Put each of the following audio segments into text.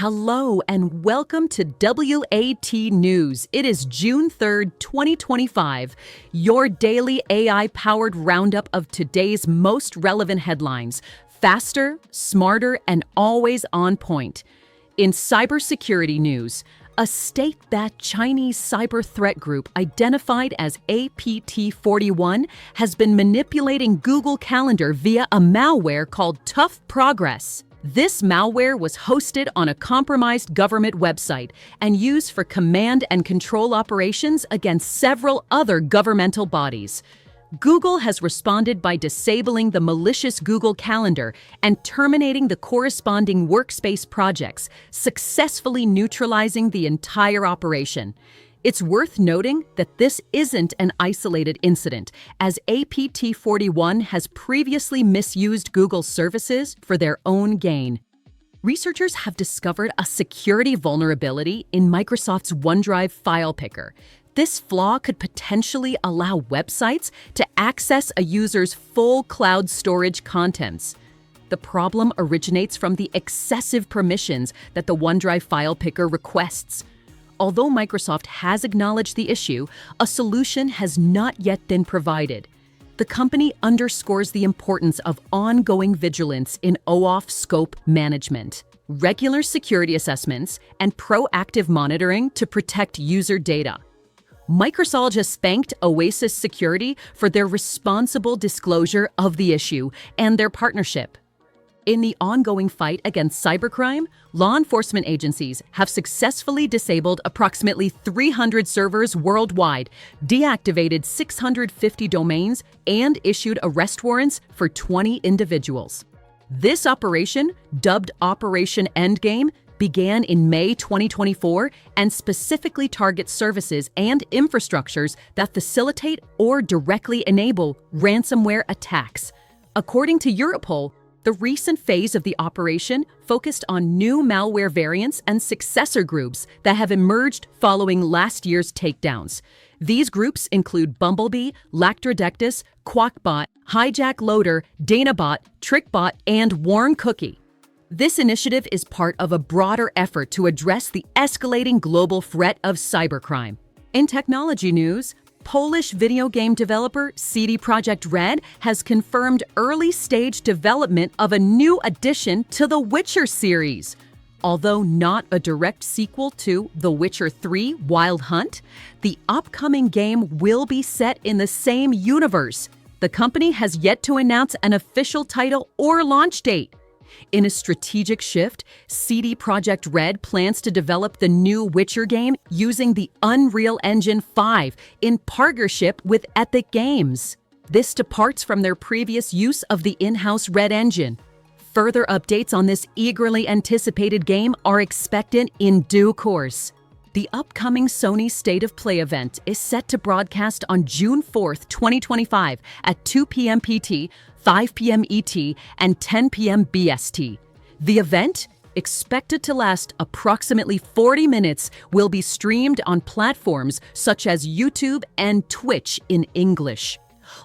Hello and welcome to W.A.T. News. It is June 3rd, 2025, your daily AI-powered roundup of today's most relevant headlines. Faster, smarter, and always on point. In cybersecurity news, a state-backed Chinese cyber threat group identified as APT41 has been manipulating Google Calendar via a malware called Tough Progress. This malware was hosted on a compromised government website and used for command and control operations against several other governmental bodies. Google has responded by disabling the malicious Google Calendar and terminating the corresponding workspace projects, successfully neutralizing the entire operation. It's worth noting that this isn't an isolated incident, as APT41 has previously misused Google's services for their own gain. Researchers have discovered a security vulnerability in Microsoft's OneDrive file picker. This flaw could potentially allow websites to access a user's full cloud storage contents. The problem originates from the excessive permissions that the OneDrive file picker requests. Although Microsoft has acknowledged the issue, a solution has not yet been provided. The company underscores the importance of ongoing vigilance in OAuth scope management, regular security assessments, and proactive monitoring to protect user data. Microsoft has thanked Oasis Security for their responsible disclosure of the issue and their partnership. In the ongoing fight against cybercrime, law enforcement agencies have successfully disabled approximately 300 servers worldwide, deactivated 650 domains, and issued arrest warrants for 20 individuals. This operation, dubbed Operation Endgame, began in May 2024 and specifically targets services and infrastructures that facilitate or directly enable ransomware attacks. According to Europol, the recent phase of the operation focused on new malware variants and successor groups that have emerged following last year's takedowns. These groups include Bumblebee, Lactrodectus, Quackbot, Hijack Loader, Danabot, Trickbot, and Warn Cookie. This initiative is part of a broader effort to address the escalating global threat of cybercrime. In technology news, Polish video game developer CD Projekt Red has confirmed early-stage development of a new addition to the Witcher series. Although not a direct sequel to The Witcher 3: Wild Hunt, the upcoming game will be set in the same universe. The company has yet to announce an official title or launch date. In a strategic shift, CD Projekt Red plans to develop the new Witcher game using the Unreal Engine 5 in partnership with Epic Games. This departs from their previous use of the in-house Red Engine. Further updates on this eagerly anticipated game are expected in due course. The upcoming Sony State of Play event is set to broadcast on June 4th, 2025 at 2 p.m. PT, 5 p.m. ET, and 10 p.m. BST. The event, expected to last approximately 40 minutes, will be streamed on platforms such as YouTube and Twitch in English.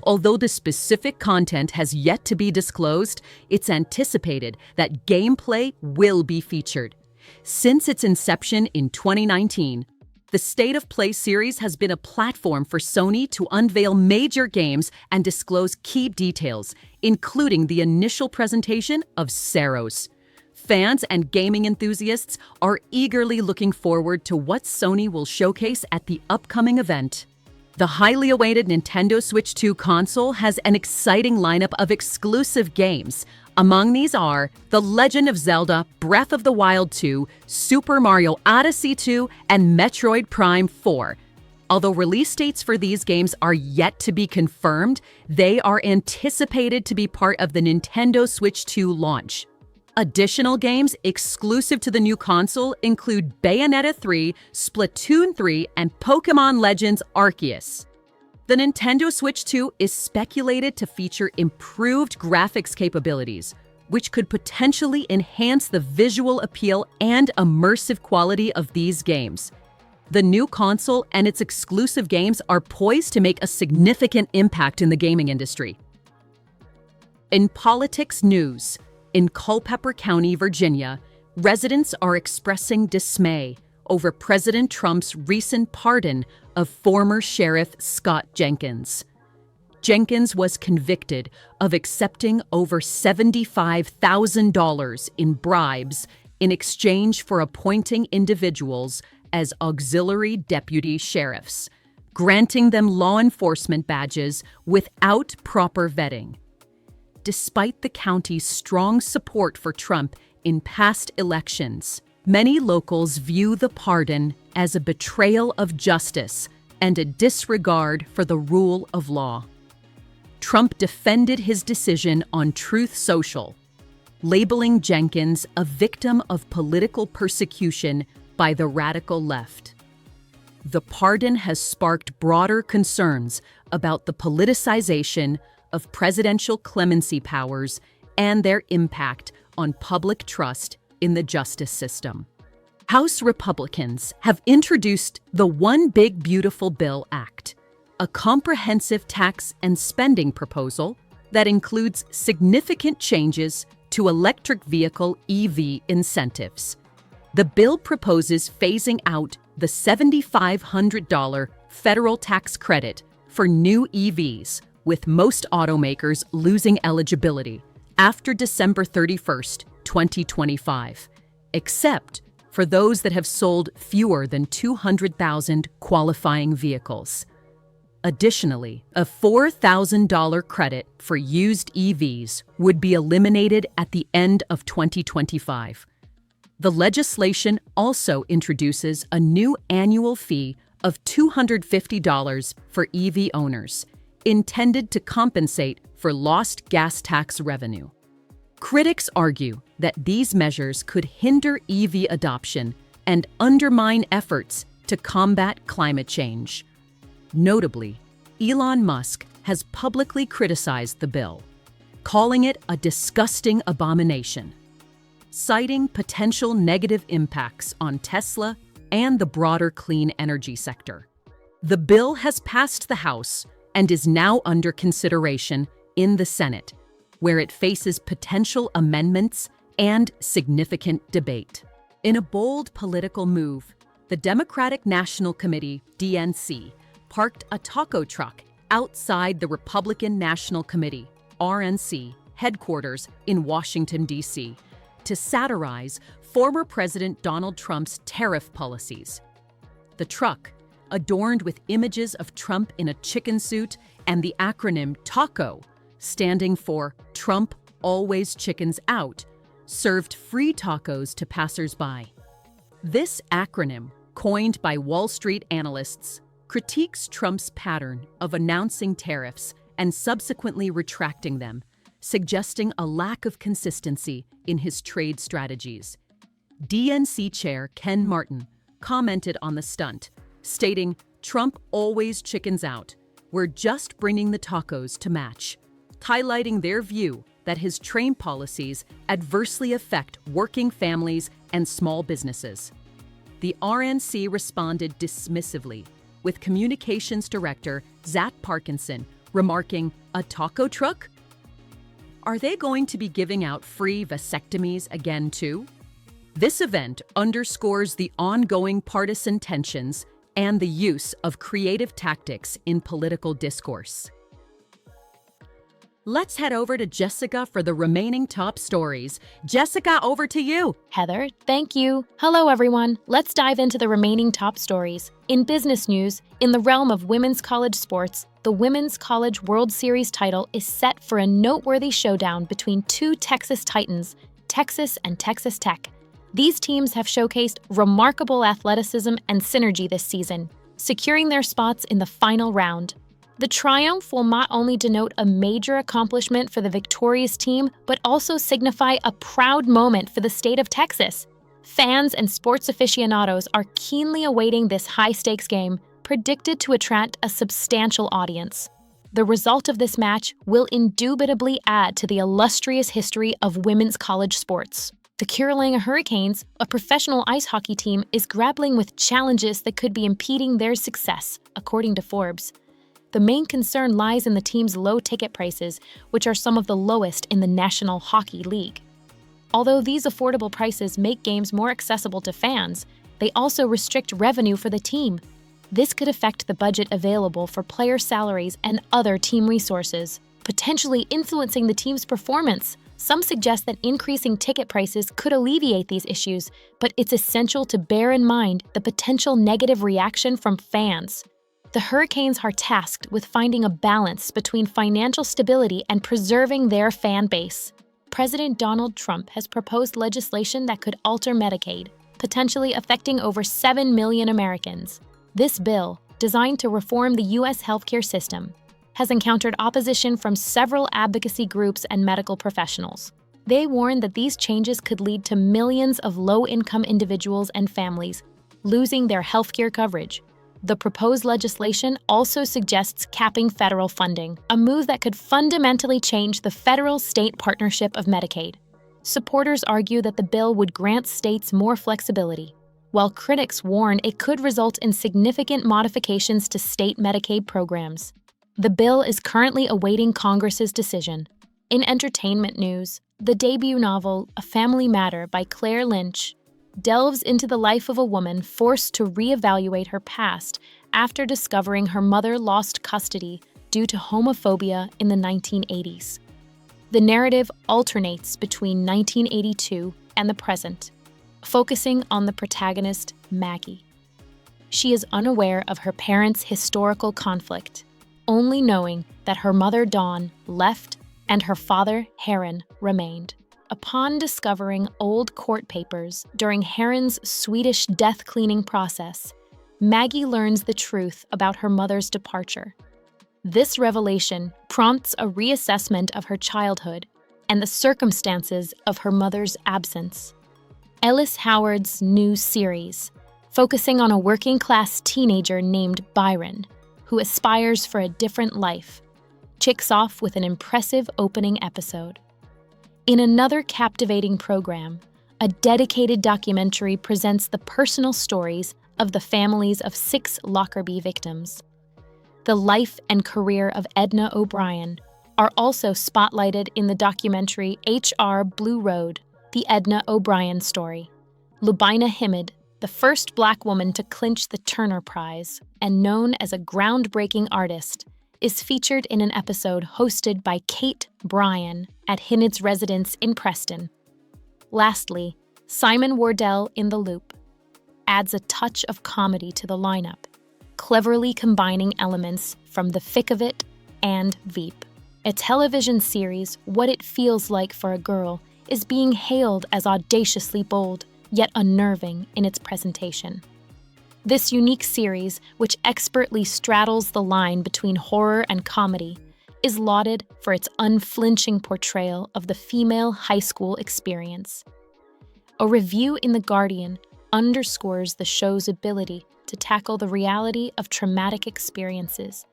Although the specific content has yet to be disclosed, it's anticipated that gameplay will be featured. Since its inception in 2019, the State of Play series has been a platform for Sony to unveil major games and disclose key details, including the initial presentation of Saros. Fans and gaming enthusiasts are eagerly looking forward to what Sony will showcase at the upcoming event. The highly awaited Nintendo Switch 2 console has an exciting lineup of exclusive games. Among these are The Legend of Zelda, Breath of the Wild 2, Super Mario Odyssey 2, and Metroid Prime 4. Although release dates for these games are yet to be confirmed, they are anticipated to be part of the Nintendo Switch 2 launch. Additional games exclusive to the new console include Bayonetta 3, Splatoon 3, and Pokémon Legends Arceus. The Nintendo Switch 2 is speculated to feature improved graphics capabilities, which could potentially enhance the visual appeal and immersive quality of these games. The new console and its exclusive games are poised to make a significant impact in the gaming industry. In politics news, in Culpeper County, Virginia, Residents are expressing dismay over President Trump's recent pardon of former Sheriff Scott Jenkins. Jenkins was convicted of accepting over $75,000 in bribes in exchange for appointing individuals as auxiliary deputy sheriffs, granting them law enforcement badges without proper vetting. Despite the county's strong support for Trump in past elections, many locals view the pardon as a betrayal of justice and a disregard for the rule of law. Trump defended his decision on Truth Social, labeling Jenkins a victim of political persecution by the radical left. The pardon has sparked broader concerns about the politicization of presidential clemency powers and their impact on public trust in the justice system. House Republicans have introduced the One Big Beautiful Bill Act, a comprehensive tax and spending proposal that includes significant changes to electric vehicle EV incentives. The bill proposes phasing out the $7,500 federal tax credit for new EVs, with most automakers losing eligibility after December 31st, 2025, except for those that have sold fewer than 200,000 qualifying vehicles. Additionally, a $4,000 credit for used EVs would be eliminated at the end of 2025. The legislation also introduces a new annual fee of $250 for EV owners, intended to compensate for lost gas tax revenue. Critics argue that these measures could hinder EV adoption and undermine efforts to combat climate change. Notably, Elon Musk has publicly criticized the bill, calling it a disgusting abomination, citing potential negative impacts on Tesla and the broader clean energy sector. The bill has passed the House and is now under consideration in the Senate, where it faces potential amendments and significant debate. In a bold political move, the Democratic National Committee, DNC, parked a taco truck outside the Republican National Committee, RNC, headquarters in Washington, D.C., to satirize former President Donald Trump's tariff policies. The truck, adorned with images of Trump in a chicken suit and the acronym TACO, standing for Trump Always Chickens Out, served free tacos to passersby. This acronym, coined by Wall Street analysts, critiques Trump's pattern of announcing tariffs and subsequently retracting them, suggesting a lack of consistency in his trade strategies. DNC Chair Ken Martin commented on the stunt, stating, "Trump always chickens out. We're just bringing the tacos to match," highlighting their view that his trade policies adversely affect working families and small businesses. The RNC responded dismissively, with Communications Director Zach Parkinson remarking, "A taco truck? Are they going to be giving out free vasectomies again too?" This event underscores the ongoing partisan tensions and the use of creative tactics in political discourse. Let's head over to Jessica for the remaining top stories. Jessica, over to you. Heather, thank you. Hello, everyone. Let's dive into the remaining top stories. In business news, in the realm of women's college sports, the Women's College World Series title is set for a noteworthy showdown between two Texas Titans, Texas and Texas Tech. These teams have showcased remarkable athleticism and synergy this season, securing their spots in the final round. The triumph will not only denote a major accomplishment for the victorious team, but also signify a proud moment for the state of Texas. Fans and sports aficionados are keenly awaiting this high-stakes game, predicted to attract a substantial audience. The result of this match will indubitably add to the illustrious history of women's college sports. The Carolina Hurricanes, a professional ice hockey team, is grappling with challenges that could be impeding their success, according to Forbes. The main concern lies in the team's low ticket prices, which are some of the lowest in the National Hockey League. Although these affordable prices make games more accessible to fans, they also restrict revenue for the team. This could affect the budget available for player salaries and other team resources, potentially influencing the team's performance. Some suggest that increasing ticket prices could alleviate these issues, but it's essential to bear in mind the potential negative reaction from fans. The Hurricanes are tasked with finding a balance between financial stability and preserving their fan base. President Donald Trump has proposed legislation that could alter Medicaid, potentially affecting over 7 million Americans. This bill, designed to reform the U.S. healthcare system, has encountered opposition from several advocacy groups and medical professionals. They warn that these changes could lead to millions of low-income individuals and families losing their healthcare coverage. The proposed legislation also suggests capping federal funding, a move that could fundamentally change the federal-state partnership of Medicaid. Supporters argue that the bill would grant states more flexibility, while critics warn it could result in significant modifications to state Medicaid programs. The bill is currently awaiting Congress's decision. In entertainment news, the debut novel A Family Matter by Claire Lynch delves into the life of a woman forced to reevaluate her past after discovering her mother lost custody due to homophobia in the 1980s. The narrative alternates between 1982 and the present, focusing on the protagonist, Maggie. She is unaware of her parents' historical conflict, only knowing that her mother, Dawn, left and her father, Heron, remained. Upon discovering old court papers during Heron's Swedish death cleaning process, Maggie learns the truth about her mother's departure. This revelation prompts a reassessment of her childhood and the circumstances of her mother's absence. Ellis Howard's new series, focusing on a working-class teenager named Byron, who aspires for a different life, kicks off with an impressive opening episode. In another captivating program, a dedicated documentary presents the personal stories of the families of 6 Lockerbie victims. The life and career of Edna O'Brien are also spotlighted in the documentary H.R. Blue Road, The Edna O'Brien Story. Lubina Himid, the first Black woman to clinch the Turner Prize and known as a groundbreaking artist, is featured in an episode hosted by Kate Bryan at Himid's residence in Preston. Lastly, Simon Wardell in The Loop adds a touch of comedy to the lineup, cleverly combining elements from The Thick of It and Veep. A television series, What It Feels Like for a Girl, is being hailed as audaciously bold, yet unnerving in its presentation. This unique series, which expertly straddles the line between horror and comedy, is lauded for its unflinching portrayal of the female high school experience. A review in The Guardian underscores the show's ability to tackle the reality of traumatic experiences,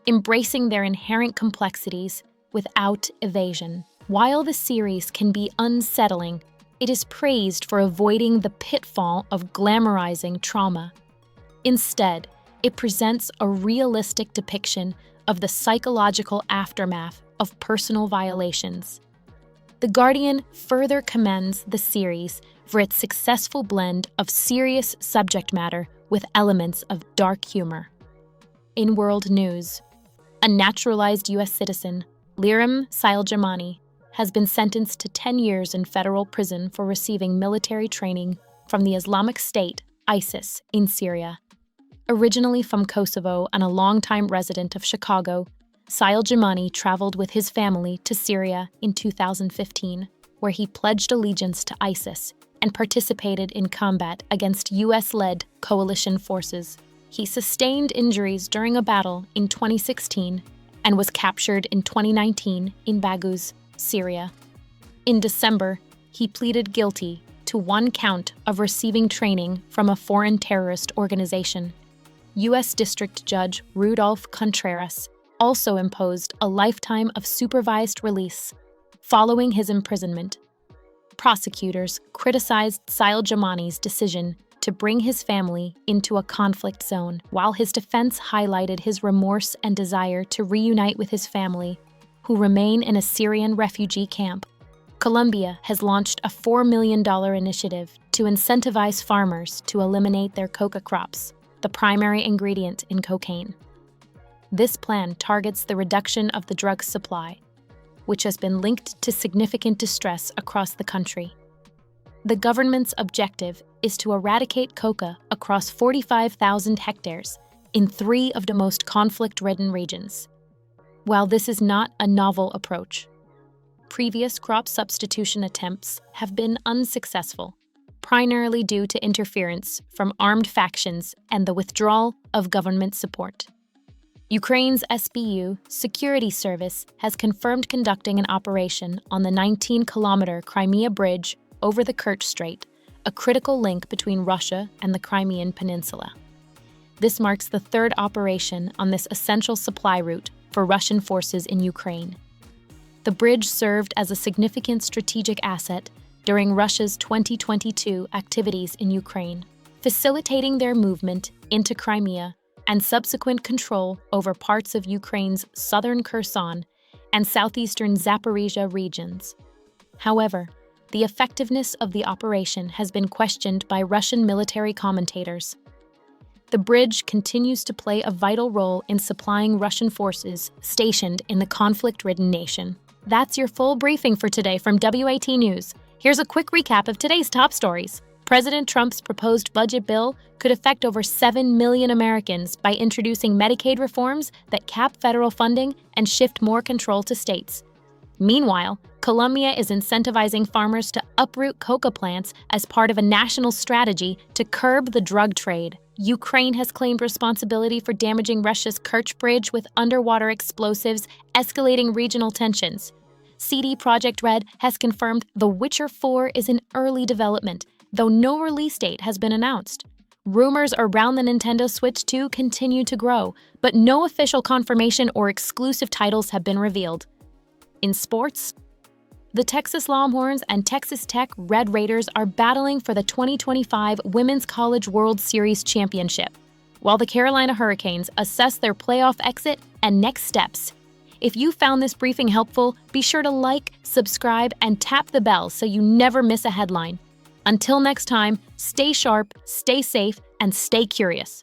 embracing their inherent complexities without evasion. While the series can be unsettling, it is praised for avoiding the pitfall of glamorizing trauma. Instead, it presents a realistic depiction of the psychological aftermath of personal violations. The Guardian further commends the series for its successful blend of serious subject matter with elements of dark humor. In world news, a naturalized U.S. citizen, Liram Sailgamani, has been sentenced to 10 years in federal prison for receiving military training from the Islamic State, ISIS, in Syria. Originally from Kosovo and a longtime resident of Chicago, Sailgamani traveled with his family to Syria in 2015, where he pledged allegiance to ISIS and participated in combat against U.S.-led coalition forces. He sustained injuries during a battle in 2016 and was captured in 2019 in Baghouz, Syria. In December, he pleaded guilty to 1 count of receiving training from a foreign terrorist organization. U.S. District Judge Rudolph Contreras also imposed a lifetime of supervised release following his imprisonment. Prosecutors criticized Sailgamani's decision to bring his family into a conflict zone, while his defense highlighted his remorse and desire to reunite with his family, who remain in a Syrian refugee camp. Colombia has launched a $4 million initiative to incentivize farmers to eliminate their coca crops, the primary ingredient in cocaine. This plan targets the reduction of the drug's supply, which has been linked to significant distress across the country. The government's objective is to eradicate coca across 45,000 hectares in 3 of the most conflict-ridden regions. While this is not a novel approach, previous crop substitution attempts have been unsuccessful, primarily due to interference from armed factions and the withdrawal of government support. Ukraine's SBU security service has confirmed conducting an operation on the 19-kilometer Crimea Bridge over the Kerch Strait, a critical link between Russia and the Crimean Peninsula. This marks the 3rd operation on this essential supply route for Russian forces in Ukraine. The bridge served as a significant strategic asset during Russia's 2022 activities in Ukraine, facilitating their movement into Crimea and subsequent control over parts of Ukraine's southern Kherson and southeastern Zaporizhia regions. However, the effectiveness of the operation has been questioned by Russian military commentators. The bridge continues to play a vital role in supplying Russian forces stationed in the conflict-ridden nation. That's your full briefing for today from W.A.T. News. Here's a quick recap of today's top stories. President Trump's proposed budget bill could affect over 7 million Americans by introducing Medicaid reforms that cap federal funding and shift more control to states. Meanwhile, Colombia is incentivizing farmers to uproot coca plants as part of a national strategy to curb the drug trade. Ukraine has claimed responsibility for damaging Russia's Kerch Bridge with underwater explosives, escalating regional tensions. CD Projekt Red has confirmed The Witcher 4 is in early development, though no release date has been announced. Rumors around the Nintendo Switch 2 continue to grow, but no official confirmation or exclusive titles have been revealed. In sports, the Texas Longhorns and Texas Tech Red Raiders are battling for the 2025 Women's College World Series Championship, while the Carolina Hurricanes assess their playoff exit and next steps. If you found this briefing helpful, be sure to like, subscribe, and tap the bell so you never miss a headline. Until next time, stay sharp, stay safe, and stay curious.